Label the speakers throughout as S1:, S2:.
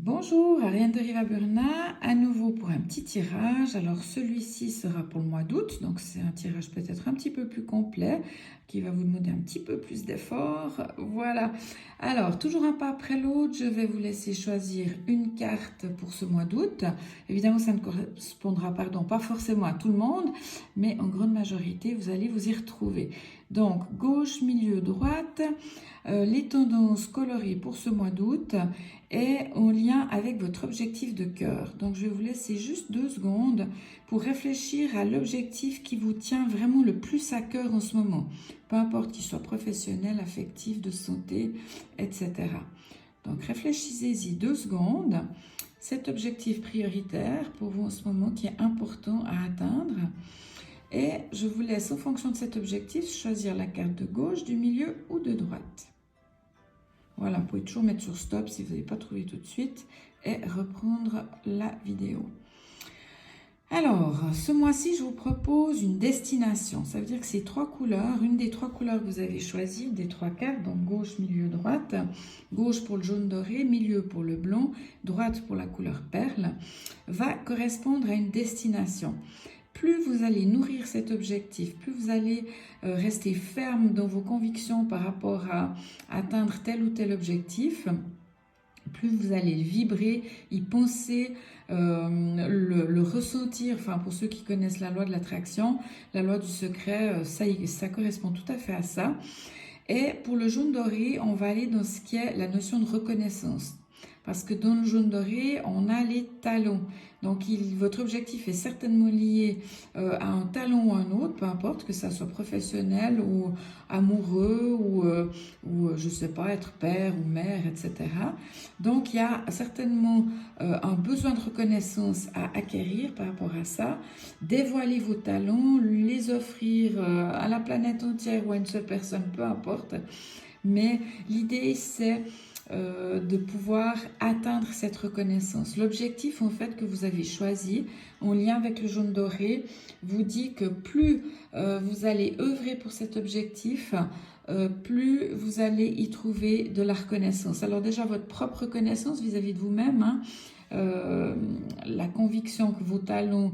S1: Bonjour, Ariane de Rivaburna, à nouveau pour un petit tirage. Alors celui-ci sera pour le mois d'août, donc c'est un tirage peut-être un petit peu plus complet, qui va vous demander un petit peu plus d'effort. Voilà, alors toujours un pas après l'autre, je vais vous laisser choisir une carte pour ce mois d'août. Évidemment, ça ne correspondra pas forcément à tout le monde, mais en grande majorité, vous allez vous y retrouver. Donc gauche, milieu, droite, les tendances colorées pour ce mois d'août est en lien avec votre objectif de cœur. Donc je vais vous laisser juste 2 secondes pour réfléchir à l'objectif qui vous tient vraiment le plus à cœur en ce moment. Peu importe qu'il soit professionnel, affectif, de santé, etc. Donc réfléchissez-y 2 secondes. Cet objectif prioritaire pour vous en ce moment qui est important à atteindre. Et je vous laisse en fonction de cet objectif choisir la carte de gauche, du milieu ou de droite. Voilà, vous pouvez toujours mettre sur stop si vous n'avez pas trouvé tout de suite et reprendre la vidéo. Alors, ce mois-ci, je vous propose une destination. Ça veut dire que c'est 3 couleurs. Une des 3 couleurs que vous avez choisies, des 3 cartes, donc gauche, milieu, droite. Gauche pour le jaune doré, milieu pour le blond, droite pour la couleur perle, va correspondre à une destination. Plus vous allez nourrir cet objectif, plus vous allez rester ferme dans vos convictions par rapport à atteindre tel ou tel objectif, plus vous allez vibrer, y penser, le ressentir. Enfin, pour ceux qui connaissent la loi de l'attraction, la loi du secret, ça correspond tout à fait à ça. Et pour le jaune doré, on va aller dans ce qui est la notion de reconnaissance. Parce que dans le jaune doré, on a les talons. Donc, votre objectif est certainement lié à un talon ou à un autre, peu importe, que ça soit professionnel ou amoureux ou je ne sais pas, être père ou mère, etc. Donc, il y a certainement un besoin de reconnaissance à acquérir par rapport à ça. Dévoiler vos talents, les offrir à la planète entière ou à une seule personne, peu importe. Mais l'idée, c'est de pouvoir atteindre cette reconnaissance. L'objectif en fait que vous avez choisi en lien avec le jaune doré vous dit que plus vous allez œuvrer pour cet objectif, plus vous allez y trouver de la reconnaissance. Alors déjà votre propre reconnaissance vis-à-vis de vous-même, hein, la conviction que vos talents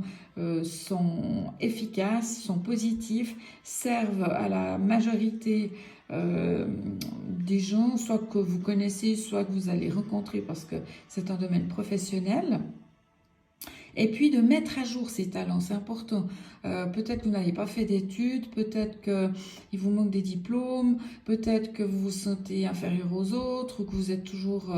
S1: sont efficaces, sont positifs, servent à la majorité des gens, soit que vous connaissez, soit que vous allez rencontrer parce que c'est un domaine professionnel. Et puis de mettre à jour ces talents, c'est important. Peut-être que vous n'avez pas fait d'études, peut-être qu'il vous manque des diplômes, peut-être que vous vous sentez inférieur aux autres ou que vous êtes toujours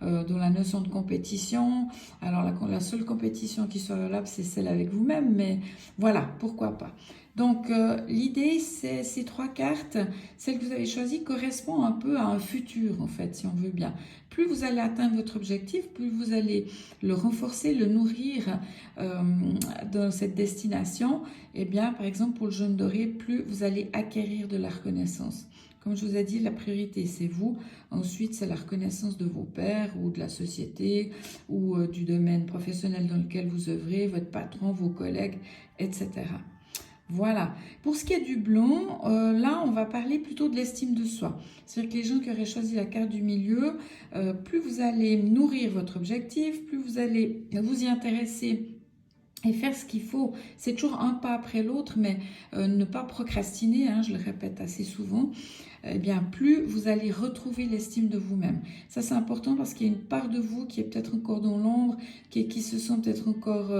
S1: dans la notion de compétition. Alors la seule compétition qui soit valable, c'est celle avec vous-même, mais voilà, pourquoi pas. Donc l'idée, c'est ces 3 cartes, celle que vous avez choisie correspond un peu à un futur en fait, si on veut bien. Plus vous allez atteindre votre objectif, plus vous allez le renforcer, le nourrir dans cette destination. Et bien, par exemple, pour le jaune doré, plus vous allez acquérir de la reconnaissance. Comme je vous ai dit, la priorité, c'est vous. Ensuite, c'est la reconnaissance de vos pairs ou de la société ou du domaine professionnel dans lequel vous œuvrez, votre patron, vos collègues, etc. Voilà. Pour ce qui est du blond, là, on va parler plutôt de l'estime de soi. C'est-à-dire que les gens qui auraient choisi la carte du milieu, plus vous allez nourrir votre objectif, plus vous allez vous y intéresser et faire ce qu'il faut. C'est toujours un pas après l'autre, mais ne pas procrastiner, hein, je le répète assez souvent. Eh bien, plus vous allez retrouver l'estime de vous-même. Ça, c'est important parce qu'il y a une part de vous qui est peut-être encore dans l'ombre, qui se sent peut-être encore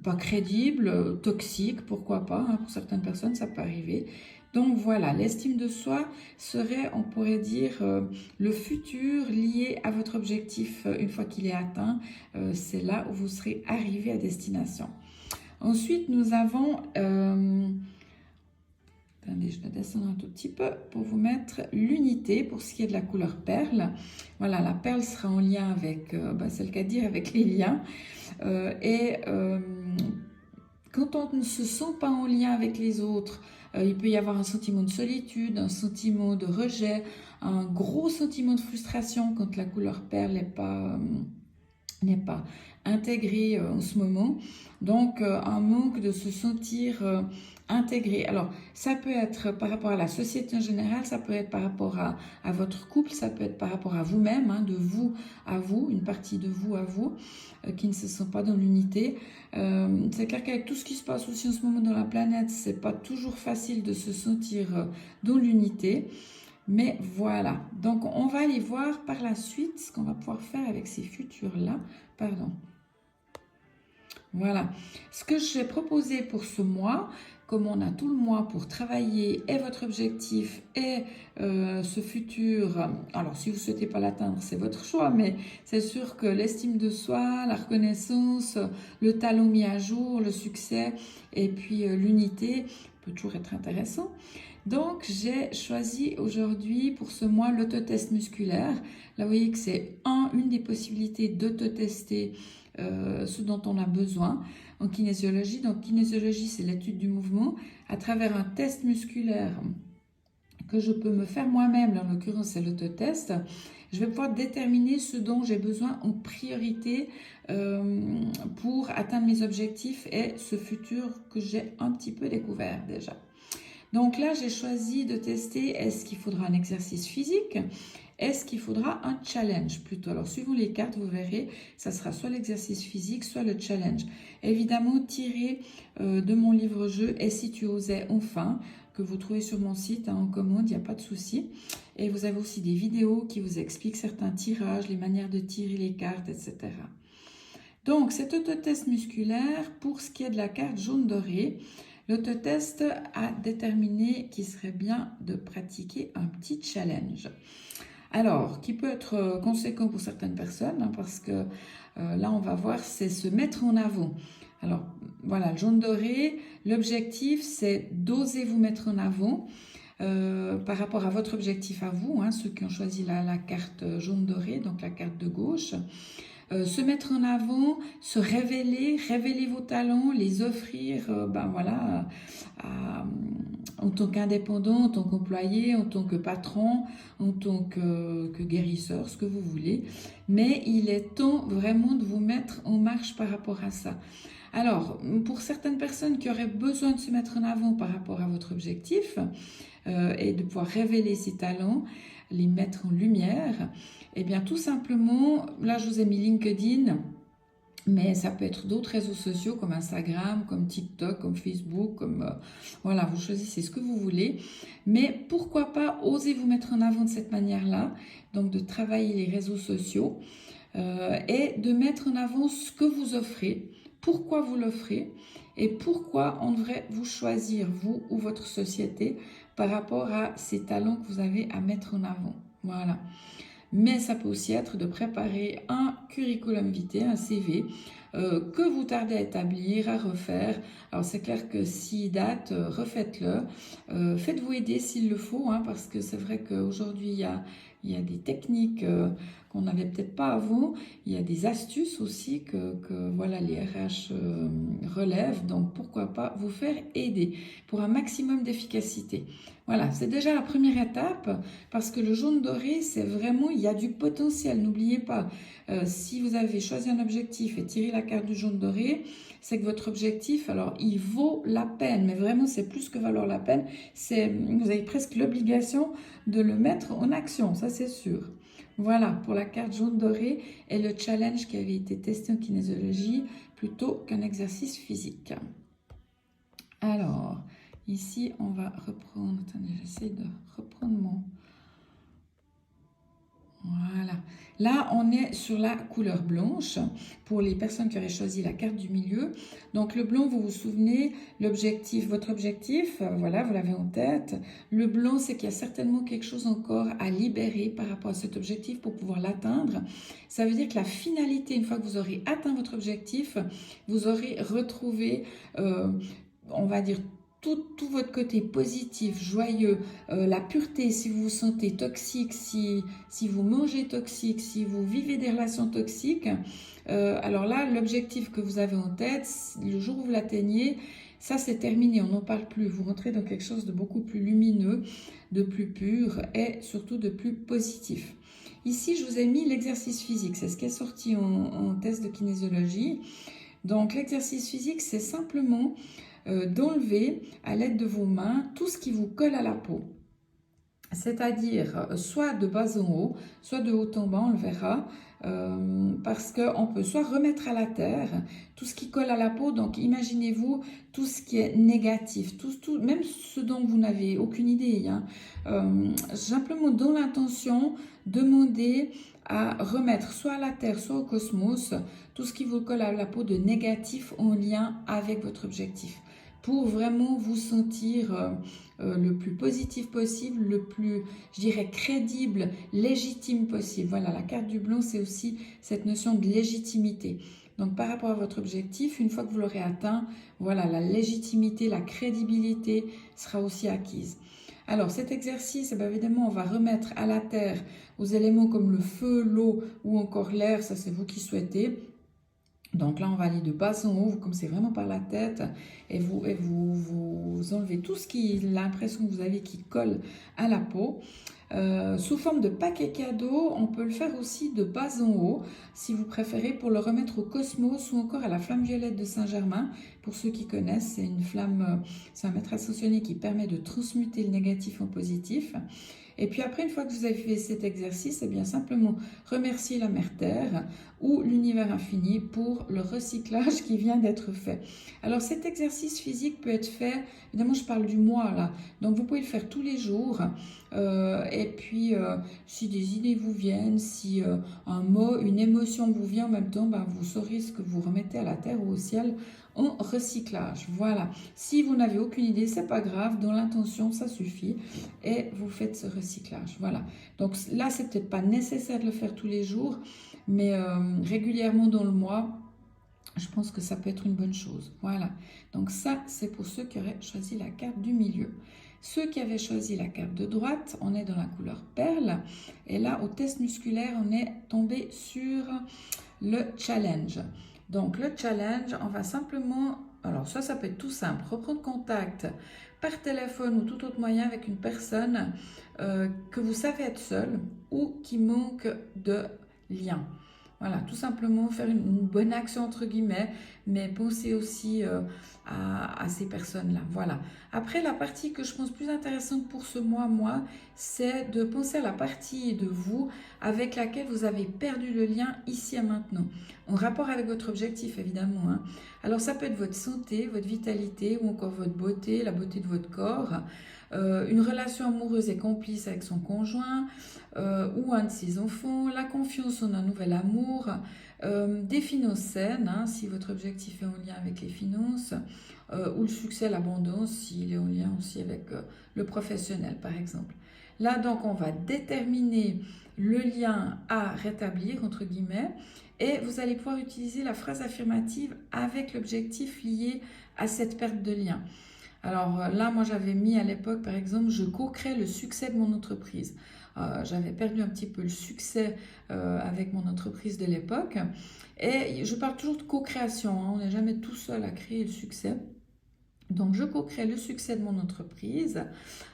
S1: pas crédible, toxique, pourquoi pas, hein, pour certaines personnes, ça peut arriver. Donc voilà, l'estime de soi serait, on pourrait dire, le futur lié à votre objectif une fois qu'il est atteint. C'est là où vous serez arrivé à destination. Ensuite, nous avons... attendez, je vais descendre un tout petit peu pour vous mettre l'unité pour ce qui est de la couleur perle. Voilà, la perle sera en lien avec, c'est le cas de dire, avec les liens. Quand on ne se sent pas en lien avec les autres, il peut y avoir un sentiment de solitude, un sentiment de rejet, un gros sentiment de frustration quand la couleur perle n'est pas n'est pas intégré en ce moment. Donc, un manque de se sentir intégré. Alors, ça peut être par rapport à la société en général, ça peut être par rapport à votre couple, ça peut être par rapport à vous-même, hein, de vous à vous, une partie de vous à vous, qui ne se sent pas dans l'unité. C'est clair qu'avec tout ce qui se passe aussi en ce moment dans la planète, c'est pas toujours facile de se sentir dans l'unité. Mais voilà, donc on va aller voir par la suite ce qu'on va pouvoir faire avec ces futurs-là. Pardon. Voilà, ce que j'ai proposé pour ce mois, comme on a tout le mois pour travailler et votre objectif et ce futur, alors si vous ne souhaitez pas l'atteindre, c'est votre choix, mais c'est sûr que l'estime de soi, la reconnaissance, le talent mis à jour, le succès et puis l'unité peut toujours être intéressant. Donc, j'ai choisi aujourd'hui pour ce mois l'autotest musculaire. Là, vous voyez que c'est une des possibilités d'autotester ce dont on a besoin en kinésiologie. Donc, kinésiologie, c'est l'étude du mouvement à travers un test musculaire que je peux me faire moi-même. En l'occurrence, c'est l'autotest. Je vais pouvoir déterminer ce dont j'ai besoin en priorité pour atteindre mes objectifs et ce futur que j'ai un petit peu découvert déjà. Donc là, j'ai choisi de tester, est-ce qu'il faudra un exercice physique? Est-ce qu'il faudra un challenge plutôt? Alors, suivant les cartes, vous verrez, ça sera soit l'exercice physique, soit le challenge. Évidemment, tiré de mon livre-jeu « Et si tu osais enfin ?» que vous trouvez sur mon site en commande, il n'y a pas de souci. Et vous avez aussi des vidéos qui vous expliquent certains tirages, les manières de tirer les cartes, etc. Donc, cet autotest musculaire, pour ce qui est de la carte jaune dorée, l'autotest a déterminé qu'il serait bien de pratiquer un petit challenge. Alors, qui peut être conséquent pour certaines personnes, hein, parce que là, on va voir, c'est se mettre en avant. Alors, voilà, le jaune doré, l'objectif, c'est d'oser vous mettre en avant par rapport à votre objectif à vous, hein, ceux qui ont choisi la carte jaune doré, donc la carte de gauche. Se mettre en avant, se révéler, révéler vos talents, les offrir en tant qu'indépendant, en tant qu'employé, en tant que patron, en tant que guérisseur, ce que vous voulez. Mais il est temps vraiment de vous mettre en marche par rapport à ça. Alors, pour certaines personnes qui auraient besoin de se mettre en avant par rapport à votre objectif et de pouvoir révéler ses talents, les mettre en lumière, eh bien tout simplement, là je vous ai mis LinkedIn, mais ça peut être d'autres réseaux sociaux comme Instagram, comme TikTok, comme Facebook, comme voilà, vous choisissez ce que vous voulez. Mais pourquoi pas oser vous mettre en avant de cette manière-là, donc de travailler les réseaux sociaux et de mettre en avant ce que vous offrez, pourquoi vous l'offrez et pourquoi on devrait vous choisir, vous ou votre société, par rapport à ces talents que vous avez à mettre en avant. Voilà. Mais ça peut aussi être de préparer un curriculum vitae, un CV, que vous tardez à établir, à refaire. Alors c'est clair que s'il date, refaites-le. Faites-vous aider s'il le faut, hein, parce que c'est vrai qu'aujourd'hui, il y a des techniques qu'on n'avait peut-être pas avant. Il y a des astuces aussi que voilà, les RH relèvent. Donc pourquoi pas vous faire aider pour un maximum d'efficacité. Voilà, c'est déjà la première étape parce que le jaune doré, c'est vraiment, il y a du potentiel. N'oubliez pas, si vous avez choisi un objectif et tiré la carte du jaune doré, c'est que votre objectif, alors il vaut la peine, mais vraiment c'est plus que valoir la peine. Vous avez presque l'obligation de le mettre en action, ça c'est sûr. Voilà pour la carte jaune doré et le challenge qui avait été testé en kinésiologie plutôt qu'un exercice physique. Alors, ici, on va reprendre... Attendez, j'essaie de reprendre mon... Voilà. Là, on est sur la couleur blanche pour les personnes qui auraient choisi la carte du milieu. Donc, le blanc, vous vous souvenez, l'objectif, votre objectif, voilà, vous l'avez en tête. Le blanc, c'est qu'il y a certainement quelque chose encore à libérer par rapport à cet objectif pour pouvoir l'atteindre. Ça veut dire que la finalité, une fois que vous aurez atteint votre objectif, vous aurez retrouvé, on va dire, tout votre côté positif, joyeux, la pureté, si vous vous sentez toxique, si vous mangez toxique, si vous vivez des relations toxiques, alors là, l'objectif que vous avez en tête, le jour où vous l'atteignez, ça c'est terminé, on n'en parle plus. Vous rentrez dans quelque chose de beaucoup plus lumineux, de plus pur et surtout de plus positif. Ici, je vous ai mis l'exercice physique. C'est ce qui est sorti en test de kinésiologie. Donc, l'exercice physique, c'est simplement d'enlever à l'aide de vos mains tout ce qui vous colle à la peau. C'est-à-dire soit de bas en haut, soit de haut en bas, on le verra, parce qu'on peut soit remettre à la terre tout ce qui colle à la peau. Donc imaginez-vous tout ce qui est négatif, même ce dont vous n'avez aucune idée, hein. Simplement dans l'intention, demandez à remettre soit à la terre, soit au cosmos, tout ce qui vous colle à la peau de négatif en lien avec votre objectif, pour vraiment vous sentir le plus positif possible, le plus, je dirais, crédible, légitime possible. Voilà, la carte du blanc, c'est aussi cette notion de légitimité. Donc, par rapport à votre objectif, une fois que vous l'aurez atteint, voilà, la légitimité, la crédibilité sera aussi acquise. Alors, cet exercice, évidemment, on va remettre à la terre aux éléments comme le feu, l'eau ou encore l'air, ça c'est vous qui souhaitez. Donc là, on va aller de bas en haut, vous commencez vraiment par la tête et vous enlevez tout ce qui, l'impression que vous avez qui colle à la peau. Sous forme de paquet cadeau, on peut le faire aussi de bas en haut, si vous préférez, pour le remettre au cosmos ou encore à la flamme violette de Saint-Germain. Pour ceux qui connaissent, c'est une flamme, c'est un maître ascensionné qui permet de transmuter le négatif en positif. Et puis après, une fois que vous avez fait cet exercice, eh bien simplement remercier la Mère Terre ou l'univers infini pour le recyclage qui vient d'être fait. Alors cet exercice physique peut être fait, évidemment je parle du moi là, donc vous pouvez le faire tous les jours. Et puis si des idées vous viennent, si un mot, une émotion vous vient en même temps, vous saurez ce que vous remettez à la terre ou au ciel en recyclage. Voilà, si vous n'avez aucune idée, c'est pas grave, dans l'intention ça suffit et vous faites ce recyclage. Voilà, donc là c'est peut-être pas nécessaire de le faire tous les jours, mais régulièrement dans le mois, je pense que ça peut être une bonne chose. Voilà, donc ça c'est pour ceux qui auraient choisi la carte du milieu. Ceux qui avaient choisi la carte de droite, on est dans la couleur perle, et là au test musculaire on est tombé sur le challenge. Donc le challenge, on va simplement, alors ça peut être tout simple, reprendre contact par téléphone ou tout autre moyen avec une personne que vous savez être seul ou qui manque de lien. Voilà, tout simplement faire une bonne action entre guillemets, mais pensez aussi à ces personnes-là. Voilà. Après, la partie que je pense plus intéressante pour ce mois, c'est de penser à la partie de vous avec laquelle vous avez perdu le lien ici et maintenant, en rapport avec votre objectif évidemment, hein. Alors ça peut être votre santé, votre vitalité ou encore votre beauté, la beauté de votre corps. Une relation amoureuse et complice avec son conjoint ou un de ses enfants, la confiance en un nouvel amour, des finances saines, hein, si votre objectif est en lien avec les finances, ou le succès, l'abondance, s'il est en lien aussi avec le professionnel par exemple. Là donc on va déterminer le lien à rétablir entre guillemets et vous allez pouvoir utiliser la phrase affirmative avec l'objectif lié à cette perte de lien. Alors là, moi j'avais mis à l'époque, par exemple, je co-crée le succès de mon entreprise. J'avais perdu un petit peu le succès avec mon entreprise de l'époque. Et je parle toujours de co-création, hein, on n'est jamais tout seul à créer le succès. Donc, je co-crée le succès de mon entreprise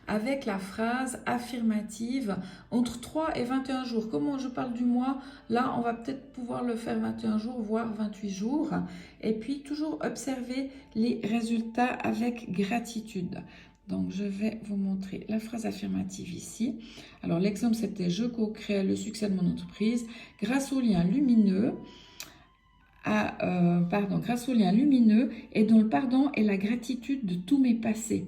S1: avec la phrase affirmative entre 3 et 21 jours. Comment je parle du mois, là, on va peut-être pouvoir le faire 21 jours, voire 28 jours. Et puis, toujours observer les résultats avec gratitude. Donc, je vais vous montrer la phrase affirmative ici. Alors, l'exemple, c'était « Je co-crée le succès de mon entreprise grâce au lien lumineux ». Grâce au lien lumineux et dont le pardon est la gratitude de tous mes passés.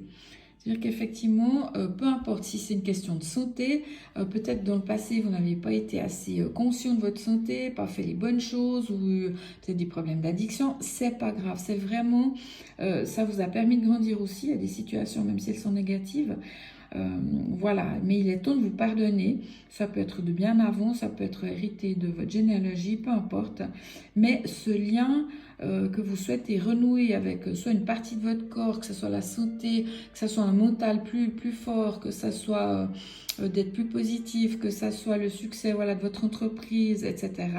S1: C'est-à-dire qu'effectivement, peu importe si c'est une question de santé, peut-être dans le passé vous n'avez pas été assez conscient de votre santé, pas fait les bonnes choses ou peut-être des problèmes d'addiction, c'est pas grave, c'est vraiment, ça vous a permis de grandir aussi, il y a des situations même si elles sont négatives. Voilà, mais il est temps de vous pardonner. Ça peut être de bien avant, ça peut être hérité de votre généalogie, peu importe. Mais ce lien que vous souhaitez renouer avec soit une partie de votre corps, que ce soit la santé, que ce soit un mental plus fort, que ce soit d'être plus positif, que ce soit le succès voilà, de votre entreprise, etc.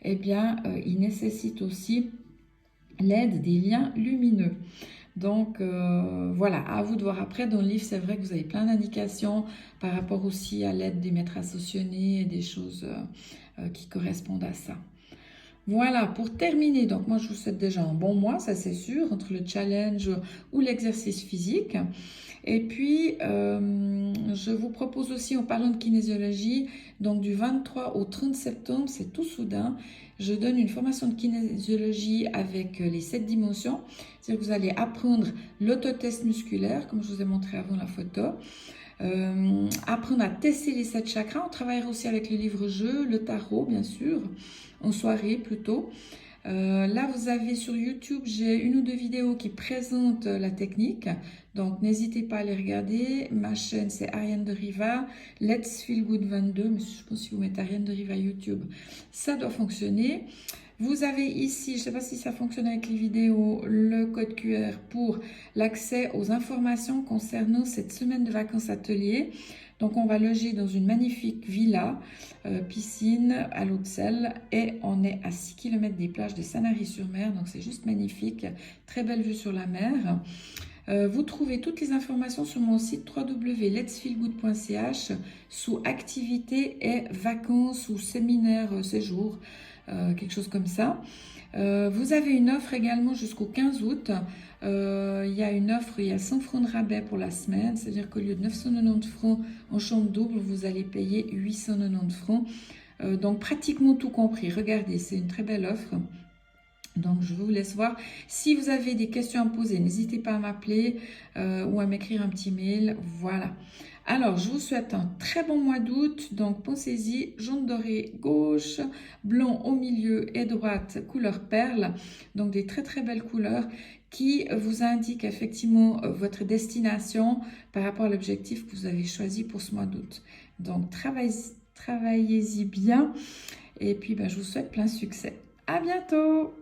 S1: Eh bien, il nécessite aussi l'aide des liens lumineux. Donc voilà, à vous de voir après. Dans le livre, c'est vrai que vous avez plein d'indications par rapport aussi à l'aide des maîtres associés et des choses qui correspondent à ça. Voilà, pour terminer, donc moi je vous souhaite déjà un bon mois, ça c'est sûr, entre le challenge ou l'exercice physique. Et puis, je vous propose aussi, en parlant de kinésiologie, donc du 23 au 30 septembre, c'est tout soudain, je donne une formation de kinésiologie avec les 7 dimensions. C'est-à-dire que vous allez apprendre l'autotest musculaire, comme je vous ai montré avant la photo. Apprendre à tester les 7 chakras. On travaillera aussi avec le livre-jeu, le tarot, bien sûr, en soirée plutôt. Là, vous avez sur YouTube, j'ai une ou deux vidéos qui présentent la technique. Donc, n'hésitez pas à les regarder. Ma chaîne, c'est Ariane de Riva. Let's Feel Good 22. Mais je pense que si vous mettez Ariane de Riva YouTube, ça doit fonctionner. Vous avez ici, je ne sais pas si ça fonctionne avec les vidéos, le code QR pour l'accès aux informations concernant cette semaine de vacances atelier. Donc, on va loger dans une magnifique villa, piscine à l'Hôtel et on est à 6 km des plages de Sanary-sur-Mer. Donc, c'est juste magnifique. Très belle vue sur la mer. Vous trouvez toutes les informations sur mon site www.letsfeelgood.ch sous activités et vacances ou séminaires, séjours, quelque chose comme ça. Vous avez une offre également jusqu'au 15 août. Il y a une offre, il y a 100 francs de rabais pour la semaine, c'est-à-dire qu'au lieu de 990 francs en chambre double, vous allez payer 890 francs. Donc pratiquement tout compris. Regardez, c'est une très belle offre. Donc, je vous laisse voir. Si vous avez des questions à me poser, n'hésitez pas à m'appeler ou à m'écrire un petit mail. Voilà. Alors, je vous souhaite un très bon mois d'août. Donc, pensez-y, jaune doré gauche, blanc au milieu et droite, couleur perle. Donc, des très très belles couleurs qui vous indiquent effectivement votre destination par rapport à l'objectif que vous avez choisi pour ce mois d'août. Donc, travaillez-y bien. Et puis, je vous souhaite plein succès. À bientôt!